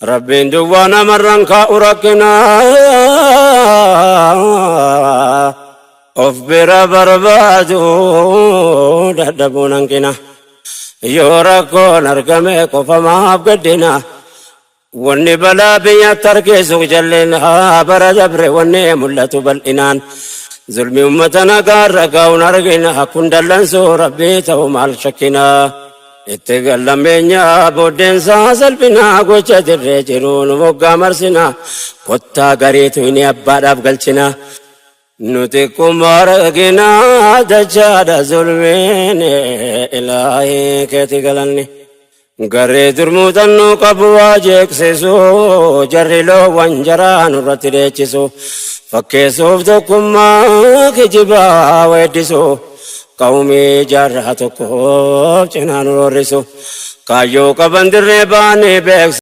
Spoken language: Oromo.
ربين دوانا مرن كأوركنا of bira barbadu dadabunangkina yora ko nargame ko fama abgadina wanni bala biya tarke sujallina barajabre wanni mullatu bal inan zulmi ummatana garraga unargina kundallan so rabbi taw mal shakina ittigallam benya bodden sa salbina gocha dirre jirun mogga marsina kotta garetu ini abbadaf galchina نتكم أرقنا دجال ظلمين إلهي كتقلني قريت المتنو قبواجك سيسو جري لو وانجران رتريتسو فكيسو فتكم ما كجبا ويدسو قومي جرهتكو جنان ورسو كايو كبندر باني بيكس